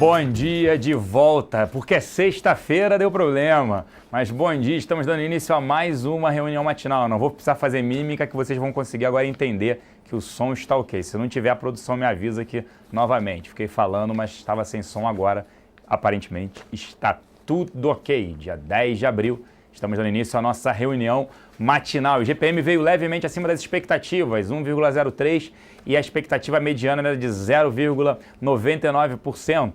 Bom dia de volta, porque sexta-feira deu problema. Mas bom dia, estamos dando início a mais uma reunião matinal. Não vou precisar fazer mímica que vocês vão conseguir agora entender que o som está ok. Se não tiver, a produção me avisa aqui novamente. Fiquei falando, mas estava sem som agora. Aparentemente está tudo ok. Dia 10 de abril, estamos dando início à nossa reunião matinal. O GPM veio levemente acima das expectativas, 1,03%, e a expectativa mediana era de 0,99%.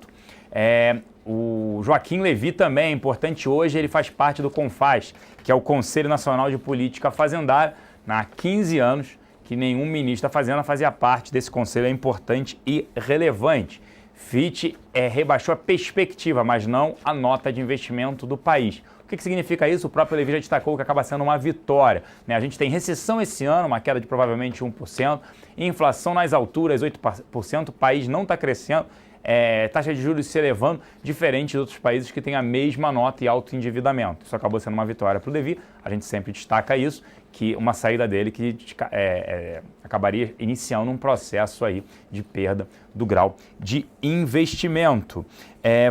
O Joaquim Levy também é importante hoje, ele faz parte do CONFAZ, que é o Conselho Nacional de Política Fazendária. Há 15 anos que nenhum ministro da Fazenda fazia parte desse conselho, é importante e relevante. Fitch rebaixou a perspectiva, mas não a nota de investimento do país. O que significa isso? O próprio Levy já destacou que acaba sendo uma vitória, né? A gente tem recessão esse ano, uma queda de provavelmente 1%, inflação nas alturas, 8%, o país não está crescendo, taxa de juros se elevando, diferente de outros países que têm a mesma nota e alto endividamento. Isso acabou sendo uma vitória para o Levy, a gente sempre destaca isso, que uma saída dele que acabaria iniciando um processo aí de perda do grau de investimento.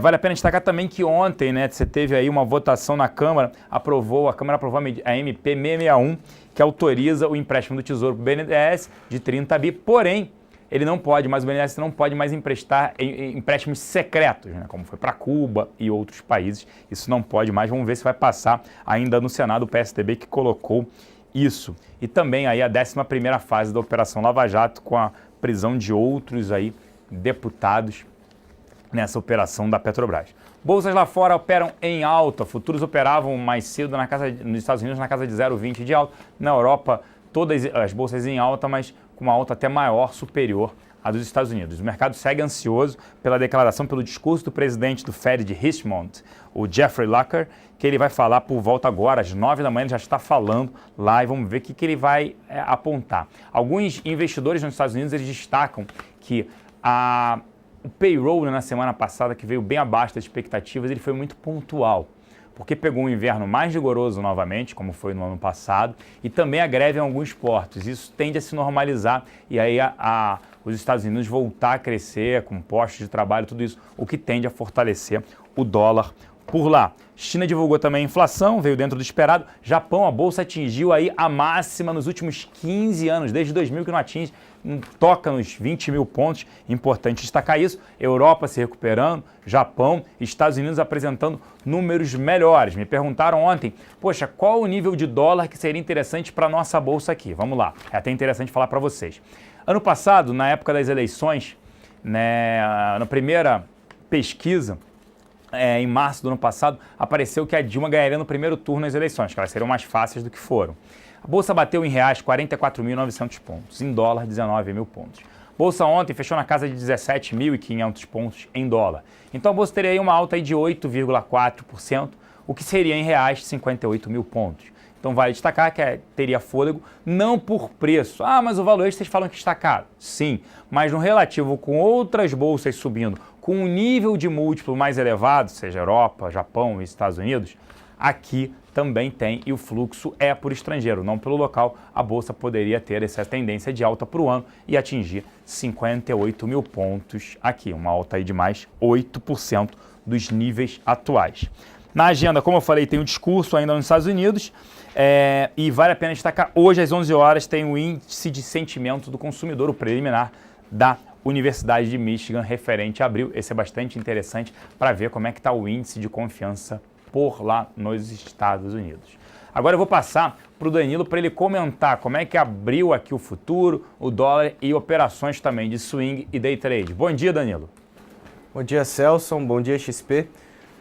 Vale a pena destacar também que ontem, né, você teve aí uma votação na Câmara, a Câmara aprovou a MP 661, que autoriza o empréstimo do Tesouro para o BNDES de 30 bi, porém, ele não pode mais, o BNDES não pode mais emprestar empréstimos secretos, né, como foi para Cuba e outros países. Isso não pode mais. Vamos ver se vai passar ainda no Senado, o PSDB que colocou isso. E também aí a 11ª fase da Operação Lava Jato, com a prisão de outros aí deputados nessa operação da Petrobras. Bolsas lá fora operam em alta. Futuros operavam mais cedo nos Estados Unidos na casa de 0,20 de alta. Na Europa, todas as bolsas em alta, mas com uma alta até maior, superior à dos Estados Unidos. O mercado segue ansioso pela declaração, pelo discurso do presidente do Fed de Richmond, o Jeffrey Locker, que ele vai falar por volta agora, às 9 da manhã, ele já está falando lá e vamos ver o que ele vai apontar. Alguns investidores nos Estados Unidos eles destacam que o payroll na semana passada, que veio bem abaixo das expectativas, ele foi muito pontual, porque pegou um inverno mais rigoroso novamente, como foi no ano passado, e também a greve em alguns portos. Isso tende a se normalizar e aí os Estados Unidos voltar a crescer com postos de trabalho, tudo isso, o que tende a fortalecer o dólar por lá. China divulgou também a inflação, veio dentro do esperado. Japão, a bolsa atingiu aí a máxima nos últimos 15 anos, desde 2000 que não atinge, toca nos 20 mil pontos, importante destacar isso. Europa se recuperando, Japão, Estados Unidos apresentando números melhores. Me perguntaram ontem, poxa, qual o nível de dólar que seria interessante para a nossa bolsa aqui? Vamos lá, é até interessante falar para vocês. Ano passado, na época das eleições, né, na primeira pesquisa, em março do ano passado, apareceu que a Dilma ganharia no primeiro turno nas eleições, que elas seriam mais fáceis do que foram. A Bolsa bateu em reais 44.900 pontos, em dólar 19 mil pontos. Bolsa ontem fechou na casa de 17.500 pontos em dólar. Então a Bolsa teria aí uma alta aí de 8,4%, o que seria em reais 58 mil pontos. Então vale destacar que teria fôlego, não por preço. Ah, mas o valor vocês falam que está caro. Sim, mas no relativo com outras bolsas subindo, com um nível de múltiplo mais elevado, seja Europa, Japão e Estados Unidos, aqui também tem, e o fluxo é por estrangeiro, não pelo local. A Bolsa poderia ter essa tendência de alta para o ano e atingir 58 mil pontos aqui, uma alta aí de mais 8% dos níveis atuais. Na agenda, como eu falei, tem o discurso ainda nos Estados Unidos e vale a pena destacar, hoje às 11 horas tem o índice de sentimento do consumidor, o preliminar da Universidade de Michigan, referente a abril. Esse é bastante interessante para ver como é que está o índice de confiança por lá nos Estados Unidos. Agora eu vou passar para o Danilo para ele comentar como é que abriu aqui o futuro, o dólar e operações também de swing e day trade. Bom dia, Danilo. Bom dia, Celso. Bom dia, XP.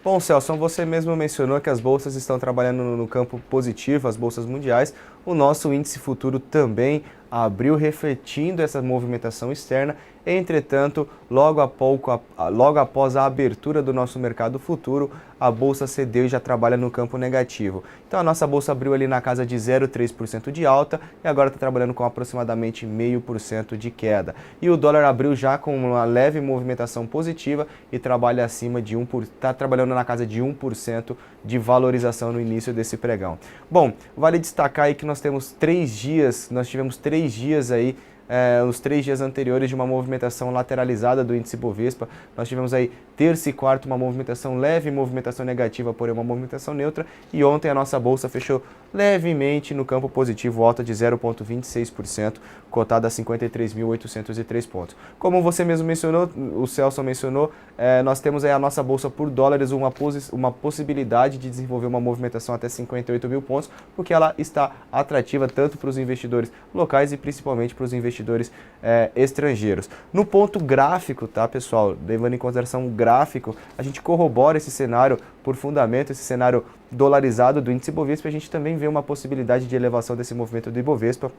Bom, Celso, você mesmo mencionou que as bolsas estão trabalhando no campo positivo, as bolsas mundiais. O nosso índice futuro também abriu refletindo essa movimentação externa. Entretanto, logo após a abertura do nosso mercado futuro, a bolsa cedeu e já trabalha no campo negativo. Então a nossa bolsa abriu ali na casa de 0,3% de alta e agora está trabalhando com aproximadamente 0,5% de queda. E o dólar abriu já com uma leve movimentação positiva e trabalha acima de está trabalhando na casa de 1% de valorização no início desse pregão. Bom, vale destacar aí que nós tivemos 3 dias aí nos 3 dias anteriores de uma movimentação lateralizada do índice Bovespa. Nós tivemos aí terça e quarta uma movimentação leve, movimentação negativa, porém uma movimentação neutra. E ontem a nossa bolsa fechou levemente no campo positivo, alta de 0,26%, cotada a 53.803 pontos. Como você mesmo mencionou, o Celso mencionou, nós temos aí a nossa bolsa por dólares uma possibilidade de desenvolver uma movimentação até 58 mil pontos, porque ela está atrativa tanto para os investidores locais e principalmente para os investidores estrangeiros. No ponto gráfico, tá, pessoal, levando em consideração o gráfico, a gente corrobora esse cenário por fundamento, esse cenário dolarizado do índice Bovespa, a gente também vê uma possibilidade de elevação desse movimento do Ibovespa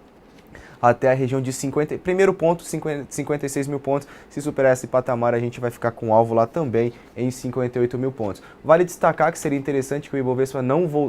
até a região de 56 mil pontos. Se superar esse patamar, a gente vai ficar com alvo lá também em 58 mil pontos. Vale destacar que seria interessante que o Ibovespa,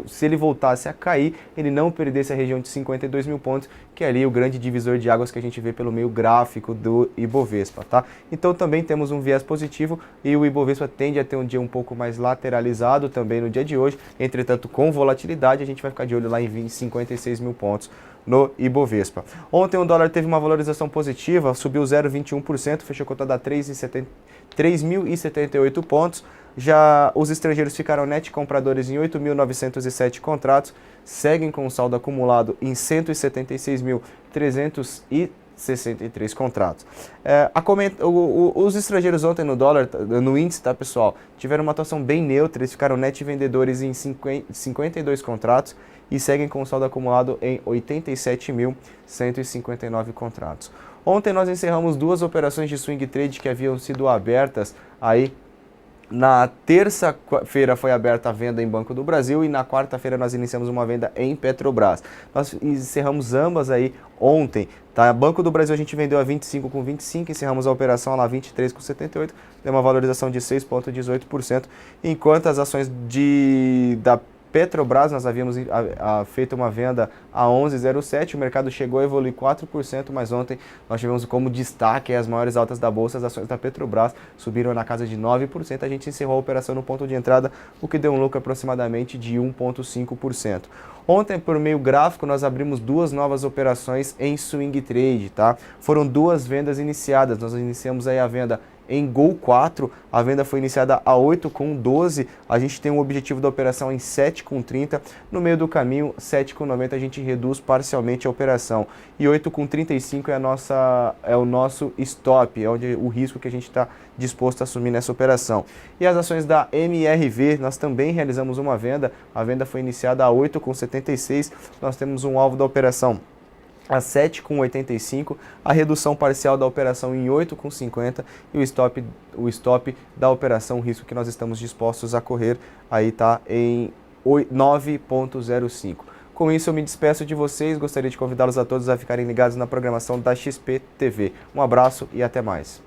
se ele voltasse a cair, ele não perdesse a região de 52 mil pontos, que é ali o grande divisor de águas que a gente vê pelo meio gráfico do Ibovespa, tá? Então também temos um viés positivo e o Ibovespa tende a ter um dia um pouco mais lateralizado também no dia de hoje. Entretanto, com volatilidade, a gente vai ficar de olho lá em 56 mil pontos no Ibovespa. Ontem o dólar teve uma valorização positiva, subiu 0,21%, fechou cotada a 3.078 pontos. Já os estrangeiros ficaram net compradores em 8.907 contratos, seguem com o saldo acumulado em 176.363 contratos. Os estrangeiros ontem no dólar, no índice, tá, pessoal, tiveram uma atuação bem neutra, eles ficaram net vendedores em 52 contratos e seguem com o saldo acumulado em 87.159 contratos. Ontem nós encerramos 2 operações de swing trade que haviam sido abertas aí. Na terça-feira foi aberta a venda em Banco do Brasil e na quarta-feira nós iniciamos uma venda em Petrobras. Nós encerramos ambas aí ontem, tá? Banco do Brasil a gente vendeu a 25,25, encerramos a operação lá 23,78, deu uma valorização de 6,18%, enquanto as ações da Petrobras, nós havíamos feito uma venda a 11,07, o mercado chegou a evoluir 4%, mas ontem nós tivemos como destaque as maiores altas da Bolsa, as ações da Petrobras subiram na casa de 9%, a gente encerrou a operação no ponto de entrada, o que deu um lucro aproximadamente de 1,5%. Ontem, por meio gráfico, nós abrimos 2 novas operações em swing trade, tá? Foram 2 vendas iniciadas, nós iniciamos aí a venda em Gol 4, a venda foi iniciada a 8,12, a gente tem um objetivo da operação em 7,30, no meio do caminho, 7,90 a gente reduz parcialmente a operação, e 8,35 é o nosso stop, é onde o risco que a gente está disposto a assumir nessa operação. E as ações da MRV, nós também realizamos uma venda, a venda foi iniciada a 8,76, nós temos um alvo da operação a 7,85, a redução parcial da operação em 8,50 e o stop da operação, o risco que nós estamos dispostos a correr, aí está em 9,05. Com isso eu me despeço de vocês, gostaria de convidá-los a todos a ficarem ligados na programação da XP TV. Um abraço e até mais.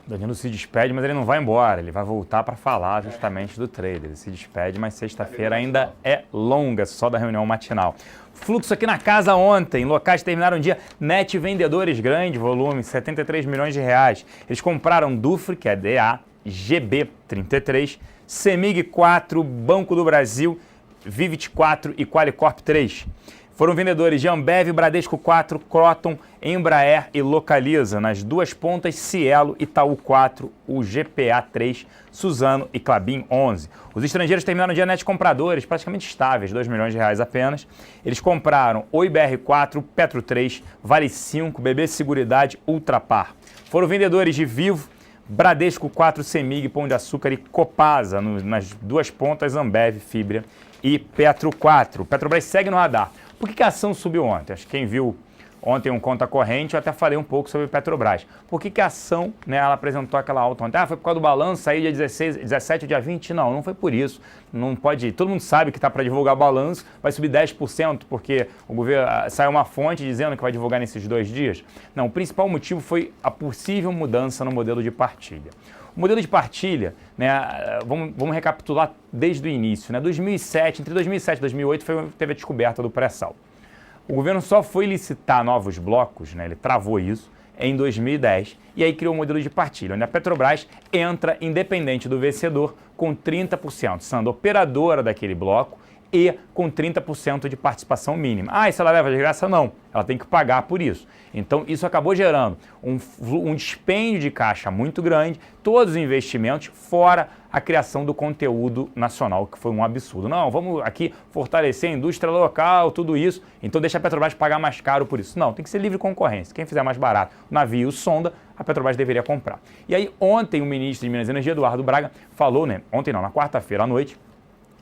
Danilo se despede, mas ele não vai embora, ele vai voltar para falar justamente do trader. Ele se despede, mas sexta-feira ainda é longa, só da reunião matinal. Fluxo aqui na casa ontem, locais terminaram o dia, net vendedores, grande volume, 73 milhões de reais. Eles compraram Dufry, que é DA, GB33, Semig 4, Banco do Brasil, Vivit 4 e Qualicorp 3. Foram vendedores de Ambev, Bradesco 4, Croton, Embraer e Localiza. Nas 2 pontas, Cielo, Itaú 4, o GPA 3, Suzano e Klabin 11. Os estrangeiros terminaram o dia net compradores, praticamente estáveis, 2 milhões de reais apenas. Eles compraram Oi BR 4, Petro 3, Vale 5, BB Seguridade, Ultrapar. Foram vendedores de Vivo, Bradesco 4, Semig, Pão de Açúcar e Copasa. Nas 2 pontas, Ambev, Fibra e Petro 4. Petrobras segue no radar. Por que a ação subiu ontem? Acho que quem viu ontem um conta corrente, eu até falei um pouco sobre Petrobras. Por que a ação, né, ela apresentou aquela alta ontem? Foi por causa do balanço, saiu dia 16, 17 ou dia 20? Não foi por isso. Não pode ir. Todo mundo sabe que está para divulgar balanço, vai subir 10%, porque o governo saiu uma fonte dizendo que vai divulgar nesses 2 dias. Não, o principal motivo foi a possível mudança no modelo de partilha. O modelo de partilha, né, vamos recapitular desde o início, né? Entre 2007 e 2008 teve a descoberta do pré-sal. O governo só foi licitar novos blocos, né, ele travou isso, em 2010, e aí criou um modelo de partilha, onde a Petrobras entra independente do vencedor com 30%, sendo operadora daquele bloco e com 30% de participação mínima. Ah, e se ela leva de graça? Não, ela tem que pagar por isso. Então, isso acabou gerando um dispêndio de caixa muito grande, todos os investimentos, fora a criação do conteúdo nacional, que foi um absurdo. Não, vamos aqui fortalecer a indústria local, tudo isso, então deixa a Petrobras pagar mais caro por isso. Não, tem que ser livre concorrência. Quem fizer mais barato, o navio, o sonda, a Petrobras deveria comprar. E aí, ontem, o ministro de Minas e Energia, Eduardo Braga, falou, né? Ontem não, na quarta-feira à noite,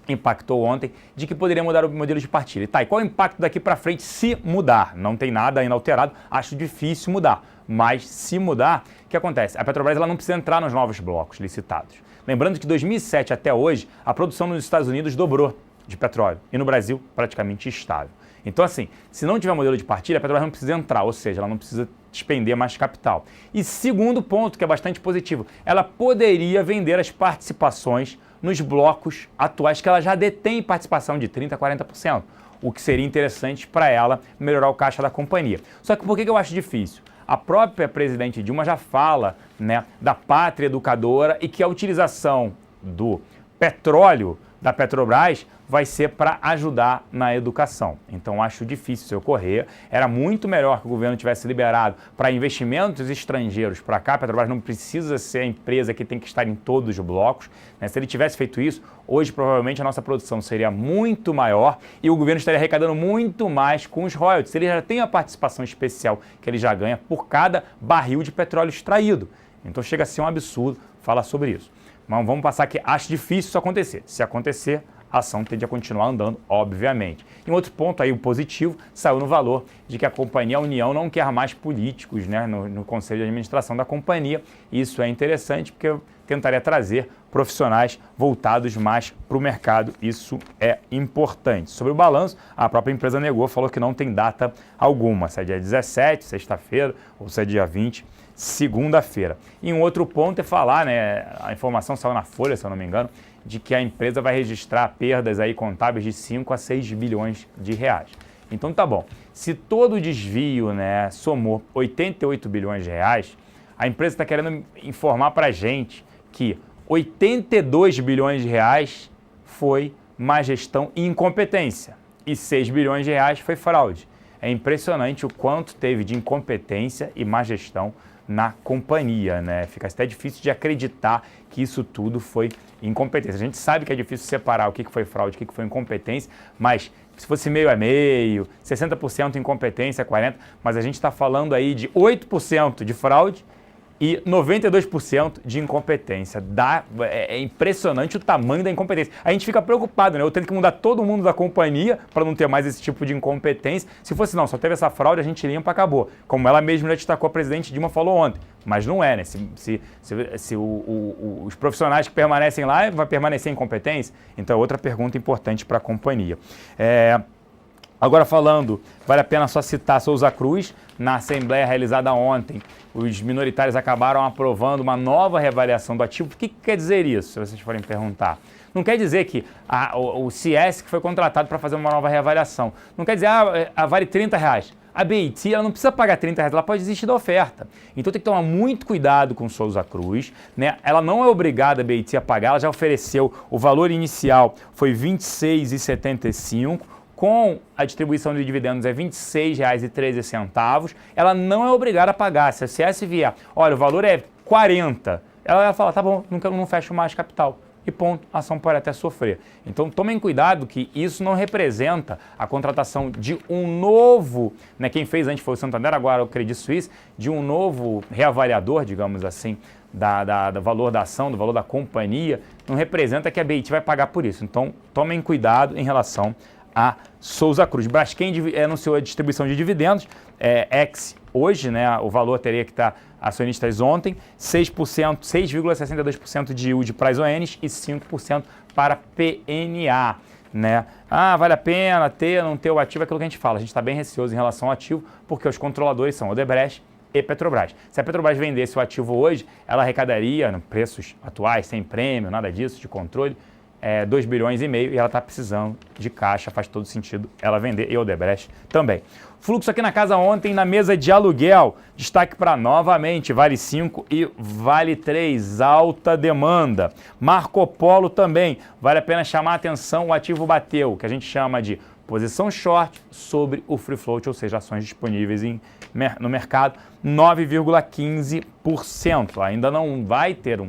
impactou ontem, de que poderia mudar o modelo de partilha. Tá, e qual é o impacto daqui para frente se mudar? Não tem nada ainda alterado, acho difícil mudar. Mas se mudar, o que acontece? A Petrobras ela não precisa entrar nos novos blocos licitados. Lembrando que de 2007 até hoje, a produção nos Estados Unidos dobrou de petróleo e no Brasil praticamente estável. Então assim, se não tiver modelo de partilha, a Petrobras não precisa entrar, ou seja, ela não precisa despender mais capital. E segundo ponto, que é bastante positivo, ela poderia vender as participações nos blocos atuais que ela já detém participação de 30% a 40%, o que seria interessante para ela melhorar o caixa da companhia. Só que por que eu acho difícil? A própria presidente Dilma já fala, né, da pátria educadora e que a utilização do petróleo da Petrobras vai ser para ajudar na educação. Então acho difícil isso ocorrer. Era muito melhor que o governo tivesse liberado para investimentos estrangeiros para cá. A Petrobras não precisa ser a empresa que tem que estar em todos os blocos, né? Se ele tivesse feito isso, hoje provavelmente a nossa produção seria muito maior e o governo estaria arrecadando muito mais com os royalties. Ele já tem a participação especial que ele já ganha por cada barril de petróleo extraído. Então chega a ser um absurdo falar sobre isso. Mas vamos passar aqui, acho difícil isso acontecer. Se acontecer, a ação tende a continuar andando, obviamente. E um outro ponto aí, o positivo, saiu no valor de que a companhia, a União, não quer mais políticos, né, no conselho de administração da companhia. Isso é interessante porque eu tentaria trazer profissionais voltados mais para o mercado. Isso é importante. Sobre o balanço, a própria empresa negou, falou que não tem data alguma. Se é dia 17, sexta-feira, ou se é dia 20, segunda-feira. E um outro ponto é falar, né, a informação saiu na Folha, se eu não me engano, de que a empresa vai registrar perdas aí contábeis de 5 a 6 bilhões de reais. Então tá bom, se todo o desvio, né, somou 88 bilhões de reais, a empresa está querendo informar para a gente que 82 bilhões de reais foi má gestão e incompetência e 6 bilhões de reais foi fraude. É impressionante o quanto teve de incompetência e má gestão na companhia, né? Fica até difícil de acreditar que isso tudo foi incompetência. A gente sabe que é difícil separar o que foi fraude e o que foi incompetência, mas se fosse meio a meio, 60% incompetência, 40%, mas a gente está falando aí de 8% de fraude e 92% de incompetência. É impressionante o tamanho da incompetência. A gente fica preocupado, né? Eu tenho que mudar todo mundo da companhia para não ter mais esse tipo de incompetência. Se fosse não, só teve essa fraude, a gente limpa, acabou. Como ela mesma já destacou, a presidente Dilma falou ontem. Mas não é, né? Se os profissionais que permanecem lá, vai permanecer incompetência? Então é outra pergunta importante para a companhia. Agora falando, vale a pena só citar Souza Cruz, na assembleia realizada ontem, os minoritários acabaram aprovando uma nova reavaliação do ativo. O que quer dizer isso, se vocês forem perguntar? Não quer dizer que o CS que foi contratado para fazer uma nova reavaliação, não quer dizer, vale R$30. A BIT ela não precisa pagar R$30, ela pode desistir da oferta. Então tem que tomar muito cuidado com Souza Cruz, né? Ela não é obrigada, a BIT, a pagar, ela já ofereceu, o valor inicial foi R$26,75, com a distribuição de dividendos é R$ 26,13, ela não é obrigada a pagar. Se a CS vier, olha, o valor é 40, ela vai falar, tá bom, não fecho mais capital. E ponto, a ação pode até sofrer. Então tomem cuidado que isso não representa a contratação de um novo, né, quem fez antes foi o Santander, agora o Credit Suisse, de um novo reavaliador, digamos assim, do valor da ação, do valor da companhia, não representa que a BIT vai pagar por isso. Então tomem cuidado em relação a Souza Cruz. Braskem anunciou a distribuição de dividendos, hoje, né, o valor teria que estar acionistas ontem, 6,62% de yield para as ONs e 5% para PNA. Né? Vale a pena ter, não ter o ativo, é aquilo que a gente fala. A gente está bem receoso em relação ao ativo, porque os controladores são Odebrecht e Petrobras. Se a Petrobras vendesse o ativo hoje, ela arrecadaria, preços atuais, sem prêmio, nada disso, de controle, 2 bilhões e meio e ela está precisando de caixa, faz todo sentido ela vender, e a Odebrecht também. Fluxo aqui na casa ontem na mesa de aluguel, destaque para novamente Vale 5 e Vale 3, alta demanda. Marco Polo também, vale a pena chamar a atenção, o ativo bateu, que a gente chama de posição short sobre o free float, ou seja, ações disponíveis no mercado, 9,15%. Ainda não vai ter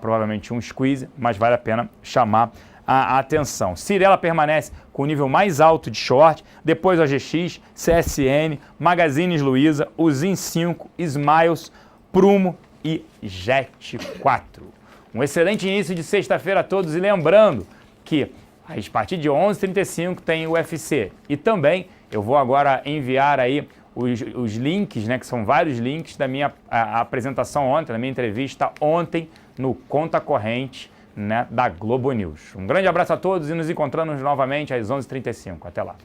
provavelmente um squeeze, mas vale a pena chamar a atenção. Cyrela permanece com o nível mais alto de short, depois a OGX, CSN, Magazine Luiza, Usim 5, Smiles, Prumo e Jet4. Um excelente início de sexta-feira a todos e lembrando que a partir de 11h35 tem o UFC e também eu vou agora enviar aí os links, né, que são vários links da minha apresentação ontem, da minha entrevista ontem no Conta Corrente, né, da Globo News. Um grande abraço a todos e nos encontramos novamente às 11h35. Até lá.